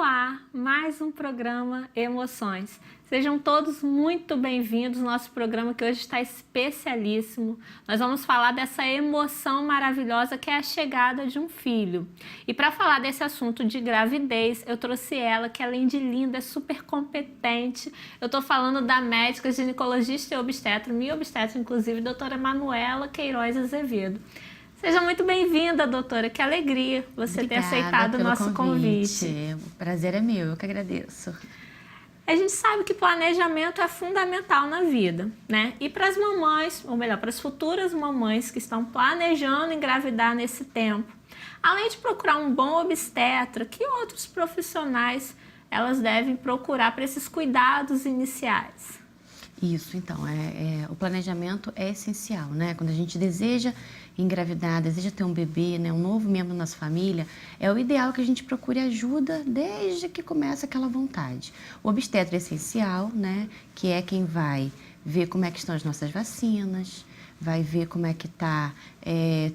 ar mais um programa Emoções. Sejam todos muito bem-vindos ao nosso programa que hoje está especialíssimo. Nós vamos falar dessa emoção maravilhosa que é a chegada de um filho. E para falar desse assunto de gravidez, eu trouxe ela, que além de linda, é super competente. Eu estou falando da médica, ginecologista e obstetra, minha obstetra inclusive, doutora Manuela Queiroz Azevedo. Seja muito bem-vinda, doutora. Que alegria você ter aceitado o nosso convite. O prazer é meu, eu que agradeço. A gente sabe que planejamento é fundamental na vida, né? E para as mamães, ou melhor, para as futuras mamães que estão planejando engravidar nesse tempo, além de procurar um bom obstetra, que outros profissionais elas devem procurar para esses cuidados iniciais? Isso, então, o planejamento é essencial, né? Quando a gente deseja engravidar, deseja ter um bebê, né, um novo membro da nossa família, é o ideal que a gente procure ajuda desde que começa aquela vontade. O obstetra é essencial, né, que é quem vai ver como é que estão as nossas vacinas, vai ver como é que está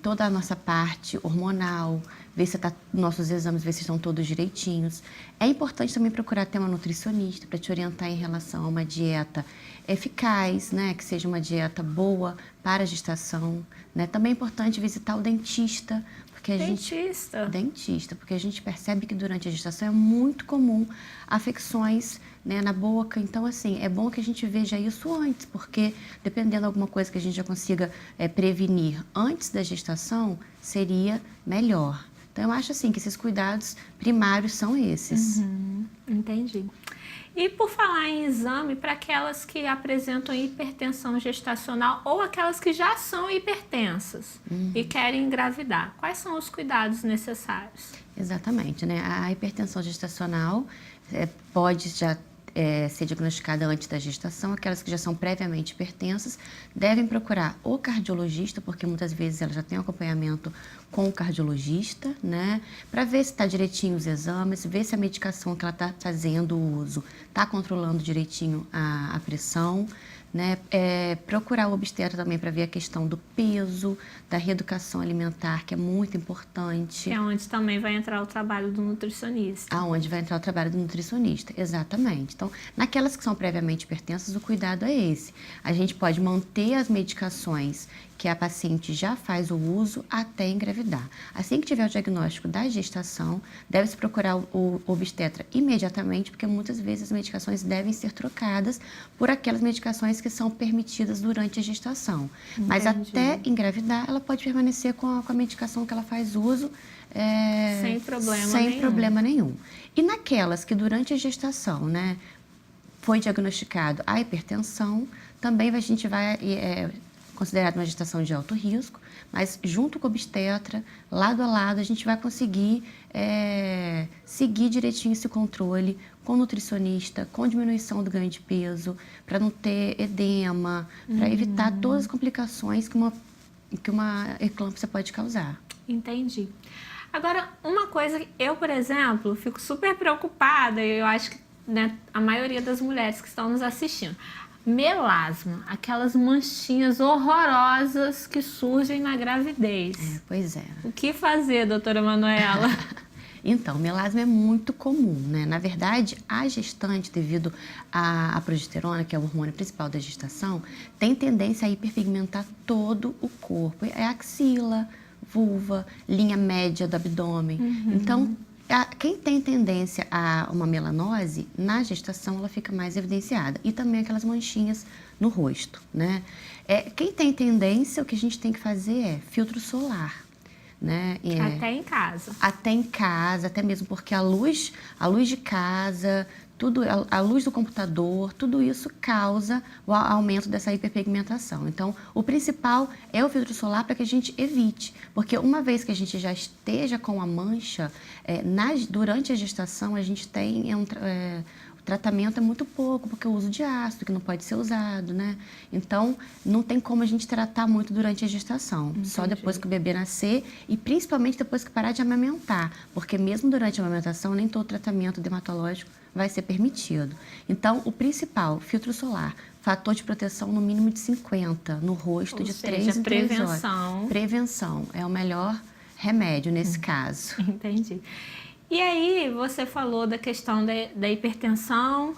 toda a nossa parte hormonal, ver se tá nossos exames, ver se estão todos direitinhos. É importante também procurar ter uma nutricionista para te orientar em relação a uma dieta eficaz, né, que seja uma dieta boa para a gestação, né? Também é importante visitar o dentista, porque porque a gente percebe que durante a gestação é muito comum afecções, né, na boca. Então, assim, é bom que a gente veja isso antes, porque dependendo de alguma coisa que a gente já consiga prevenir antes da gestação, seria melhor. Então, eu acho assim que esses cuidados primários são esses. Entendi. E por falar em exame, para aquelas que apresentam hipertensão gestacional ou aquelas que já são hipertensas e querem engravidar, quais são os cuidados necessários? Exatamente, né? A hipertensão gestacional pode já ser diagnosticada antes da gestação. Aquelas que já são previamente hipertensas devem procurar o cardiologista, porque muitas vezes ela já tem acompanhamento com o cardiologista, né? Para ver se está direitinho os exames, ver se a medicação que ela está fazendo o uso está controlando direitinho a pressão, né? Procurar o obstetra também para ver a questão do peso, da reeducação alimentar, que é muito importante. Que é onde também vai entrar o trabalho do nutricionista. Aonde vai entrar o trabalho do nutricionista, exatamente. Então, naquelas que são previamente hipertensas, o cuidado é esse. A gente pode manter as medicações que a paciente já faz o uso até engravidar. Assim que tiver o diagnóstico da gestação, deve-se procurar o obstetra imediatamente, porque muitas vezes as medicações devem ser trocadas por aquelas medicações que são permitidas durante a gestação. Entendi. Mas até engravidar, ela pode permanecer com a medicação que ela faz uso sem problema nenhum. E naquelas que durante a gestação, né, foi diagnosticado a hipertensão, também a gente vai considerado uma gestação de alto risco, mas junto com o obstetra, lado a lado, a gente vai conseguir seguir direitinho esse controle com nutricionista, com diminuição do ganho de peso, para não ter edema, para evitar todas as complicações que uma eclâmpsia pode causar. Entendi. Agora, uma coisa que eu, por exemplo, fico super preocupada, e eu acho que, né, a maioria das mulheres que estão nos assistindo, melasma, aquelas manchinhas horrorosas que surgem na gravidez. Pois é. O que fazer, doutora Manuela? Então, melasma é muito comum, né? Na verdade, a gestante, devido à progesterona, que é o hormônio principal da gestação, tem tendência a hiperpigmentar todo o corpo. É axila, vulva, linha média do abdômen. Então, quem tem tendência a uma melanose, na gestação ela fica mais evidenciada. E também aquelas manchinhas no rosto, né? Quem tem tendência, o que a gente tem que fazer é filtro solar, né? Até em casa. Até em casa, até mesmo porque a luz de casa, a luz do computador, tudo isso causa o aumento dessa hiperpigmentação. Então, o principal é o filtro solar para que a gente evite, porque uma vez que a gente já esteja com a mancha, durante a gestação a gente tem o tratamento é muito pouco, porque o uso de ácido, que não pode ser usado, né? Então, não tem como a gente tratar muito durante a gestação. Entendi. Só depois que o bebê nascer e principalmente depois que parar de amamentar, porque mesmo durante a amamentação, nem todo tratamento dermatológico vai ser permitido. Então, o principal, filtro solar, fator de proteção no mínimo de 50 no rosto, de 3 em 3 horas. Prevenção é o melhor remédio nesse caso. Entendi. E aí você falou da questão da hipertensão,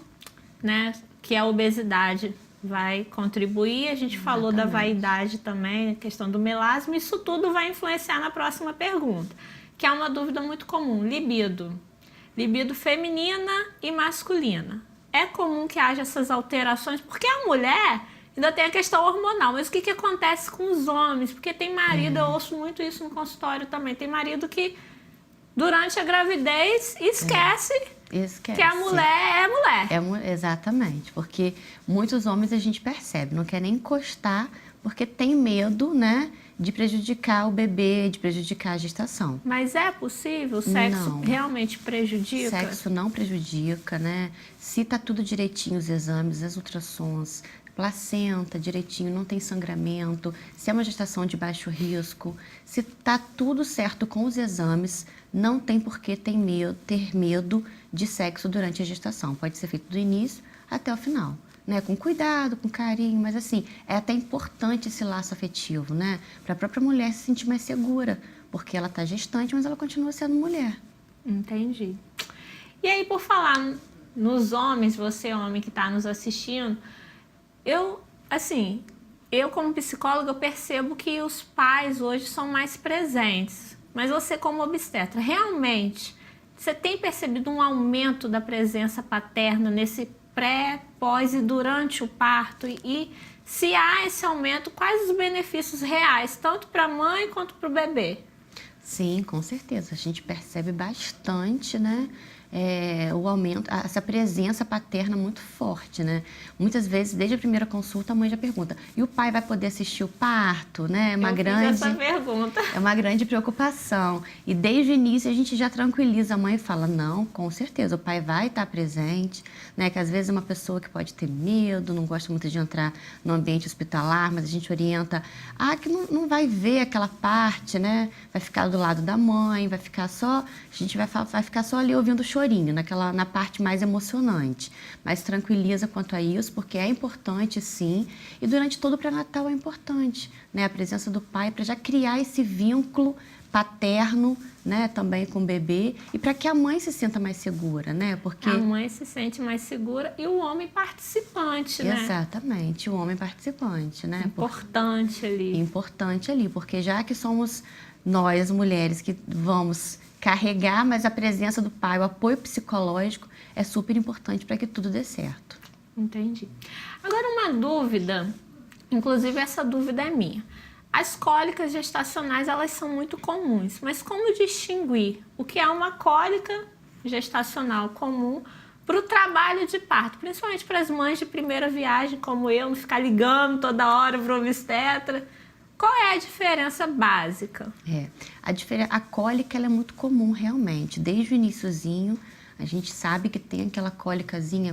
né, que a obesidade vai contribuir. A gente falou da vaidade também, a questão do melasma. Isso tudo vai influenciar na próxima pergunta, que é uma dúvida muito comum: libido. Libido feminina e masculina. É comum que haja essas alterações, porque a mulher ainda tem a questão hormonal. Mas o que acontece com os homens? Porque tem marido, eu ouço muito isso no consultório também, tem marido que durante a gravidez esquece que a mulher é mulher. Exatamente, porque muitos homens a gente percebe, não quer nem encostar porque tem medo, né, de prejudicar o bebê, de prejudicar a gestação. Mas é possível? O sexo Não. Realmente prejudica? Sexo não prejudica, né? Se tá tudo direitinho, os exames, as ultrassons, placenta direitinho, não tem sangramento, se é uma gestação de baixo risco, se tá tudo certo com os exames, não tem por que ter medo de sexo durante a gestação. Pode ser feito do início até o final, né? Com cuidado, com carinho, mas assim, é até importante esse laço afetivo, né? Para a própria mulher se sentir mais segura, porque ela tá gestante, mas ela continua sendo mulher. Entendi. E aí, por falar nos homens, você homem que está nos assistindo, eu como psicóloga, eu percebo que os pais hoje são mais presentes. Mas você como obstetra, realmente, você tem percebido um aumento da presença paterna nesse pré, pós e durante o parto? E se há esse aumento, quais os benefícios reais, tanto para a mãe quanto para o bebê? Sim, com certeza. A gente percebe bastante, né? O aumento, essa presença paterna muito forte, né? Muitas vezes, desde a primeira consulta, a mãe já pergunta: e o pai vai poder assistir o parto, né? Essa pergunta. É uma grande preocupação. E desde o início a gente já tranquiliza a mãe e fala: não, com certeza, o pai vai estar presente, né? Que às vezes é uma pessoa que pode ter medo, não gosta muito de entrar no ambiente hospitalar, mas a gente orienta: que não vai ver aquela parte, né? Vai ficar do lado da mãe, vai ficar só, a gente vai ficar só ali ouvindo o chorinho, na parte mais emocionante. Mas tranquiliza quanto a isso, porque é importante, sim. E durante todo o pré-natal é importante, né? A presença do pai para já criar esse vínculo paterno, né, também com o bebê, e para que a mãe se sinta mais segura, né? Porque a mãe se sente mais segura e o homem participante, né? Exatamente, o homem participante, né? Importante ali, porque já que somos nós, as mulheres, que vamos carregar, mas a presença do pai, o apoio psicológico é super importante para que tudo dê certo. Entendi. Agora uma dúvida, inclusive essa dúvida é minha. As cólicas gestacionais, elas são muito comuns, mas como distinguir o que é uma cólica gestacional comum para o trabalho de parto, principalmente para as mães de primeira viagem, como eu, não ficar ligando toda hora para o obstetra? Qual é a diferença básica? A cólica ela é muito comum realmente, desde o iniciozinho. A gente sabe que tem aquela cólicazinha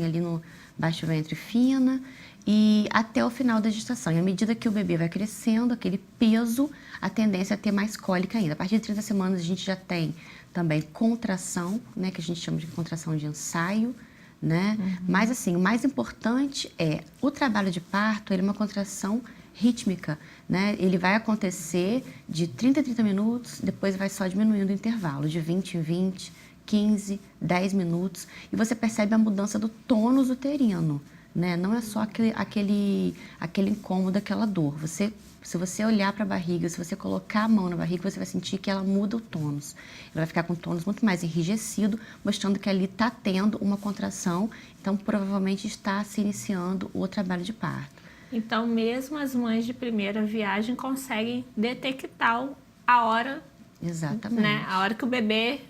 ali no baixo ventre fina e até o final da gestação. E à medida que o bebê vai crescendo, aquele peso, a tendência é ter mais cólica ainda. A partir de 30 semanas a gente já tem também contração, né, que a gente chama de contração de ensaio, né? Mas assim, o mais importante é o trabalho de parto, ele é uma contração rítmica, né? Ele vai acontecer de 30 a 30 minutos, depois vai só diminuindo o intervalo, de 20 em 20, 15, 10 minutos, e você percebe a mudança do tônus uterino, né? Não é só aquele incômodo, aquela dor. Se você olhar para a barriga, se você colocar a mão na barriga, você vai sentir que ela muda o tônus. Ela vai ficar com o tônus muito mais enrijecido, mostrando que ali está tendo uma contração, então provavelmente está se iniciando o trabalho de parto. Então, mesmo as mães de primeira viagem conseguem detectar a hora. Exatamente. Né? A hora que o bebê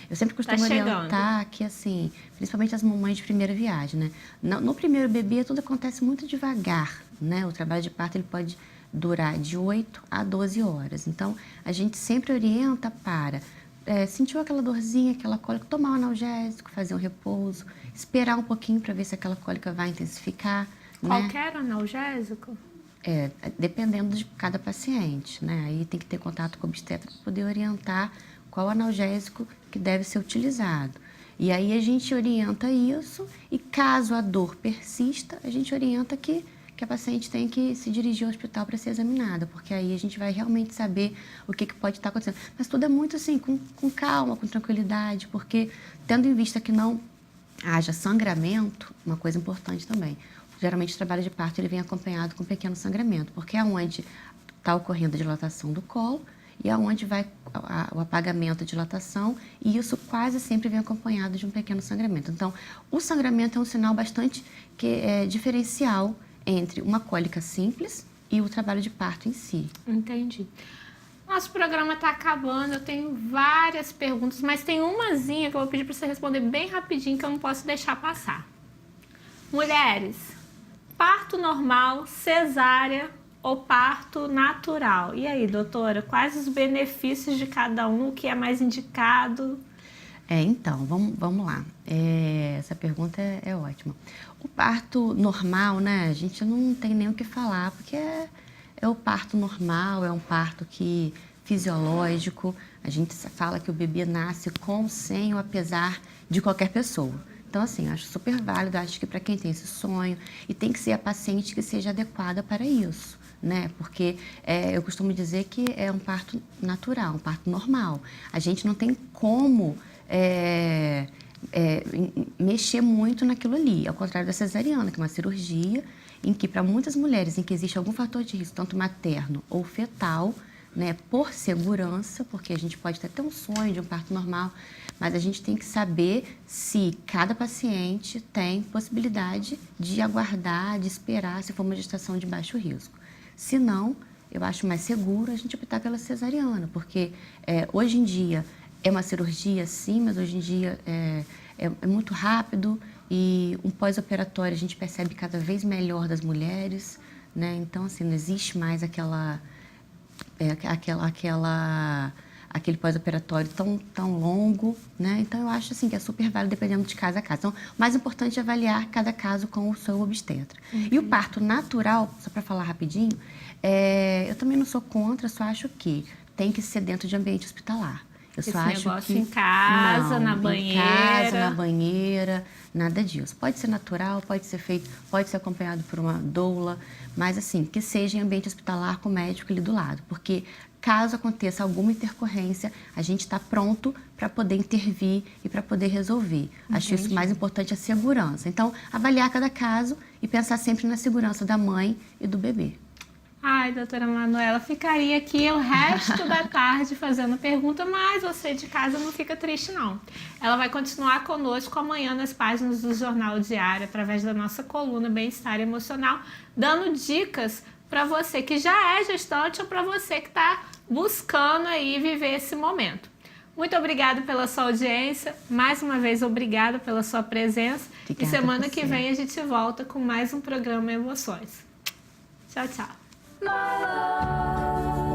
Eu sempre costumo orientar que, assim, principalmente as mamães de primeira viagem, né? No primeiro bebê, tudo acontece muito devagar, né? O trabalho de parto ele pode durar de 8 a 12 horas. Então, a gente sempre orienta para sentiu aquela dorzinha, aquela cólica, tomar um analgésico, fazer um repouso, esperar um pouquinho para ver se aquela cólica vai intensificar. Qualquer analgésico? Dependendo de cada paciente, né? Aí tem que ter contato com o obstetra para poder orientar qual analgésico que deve ser utilizado. E aí a gente orienta isso e caso a dor persista, a gente orienta que que a paciente tem que se dirigir ao hospital para ser examinada, porque aí a gente vai realmente saber o que pode estar acontecendo. Mas tudo é muito assim, com calma, com tranquilidade, porque tendo em vista que não haja sangramento, uma coisa importante também. Geralmente o trabalho de parto ele vem acompanhado com pequeno sangramento, porque é onde está ocorrendo a dilatação do colo e aonde vai o apagamento da dilatação, e isso quase sempre vem acompanhado de um pequeno sangramento. Então, o sangramento é um sinal bastante diferencial entre uma cólica simples e o trabalho de parto em si. Entendi. Nosso programa está acabando, eu tenho várias perguntas, mas tem umazinha que eu vou pedir para você responder bem rapidinho, que eu não posso deixar passar. Mulheres, parto normal, cesárea ou parto natural? E aí, doutora, quais os benefícios de cada um, o que é mais indicado? Então, vamos lá. Essa pergunta é ótima. O parto normal, né, a gente não tem nem o que falar, porque é o parto normal, é um parto fisiológico. A gente fala que o bebê nasce com, sem ou apesar de qualquer pessoa. Então, assim, acho super válido, acho que para quem tem esse sonho, e tem que ser a paciente que seja adequada para isso, né? Porque eu costumo dizer que é um parto natural, um parto normal. A gente não tem como mexer muito naquilo ali, ao contrário da cesariana, que é uma cirurgia em que, para muitas mulheres em que existe algum fator de risco, tanto materno ou fetal, né, por segurança, porque a gente pode até ter um sonho de um parto normal, mas a gente tem que saber se cada paciente tem possibilidade de aguardar, de esperar, se for uma gestação de baixo risco. Se não, eu acho mais seguro a gente optar pela cesariana, porque hoje em dia é uma cirurgia, sim, mas hoje em dia é muito rápido, e um pós-operatório a gente percebe cada vez melhor das mulheres, né? Então, assim, não existe mais aquele pós-operatório tão longo, né? Então, eu acho assim que é super válido dependendo de caso a caso. Então, o mais importante é avaliar cada caso com o seu obstetra. Uhum. E o parto natural, só para falar rapidinho, eu também não sou contra, só acho que tem que ser dentro de ambiente hospitalar. Eu Esse só acho negócio que em casa, na banheira. Em casa, na banheira, nada disso. Pode ser natural, pode ser feito, pode ser acompanhado por uma doula, mas assim, que seja em ambiente hospitalar com o médico ali do lado, porque caso aconteça alguma intercorrência, a gente está pronto para poder intervir e para poder resolver. Entendi. Acho isso mais importante, a segurança. Então, avaliar cada caso e pensar sempre na segurança da mãe e do bebê. Ai, doutora Manuela, ficaria aqui o resto da tarde fazendo pergunta, mas você de casa não fica triste, não. Ela vai continuar conosco amanhã nas páginas do Jornal Diário, através da nossa coluna Bem-Estar Emocional, dando dicas para você que já é gestante ou para você que está buscando aí viver esse momento. Muito obrigada pela sua audiência, mais uma vez obrigada pela sua presença. Obrigada. E semana que vem a gente volta com mais um programa Emoções. Tchau, tchau. My love.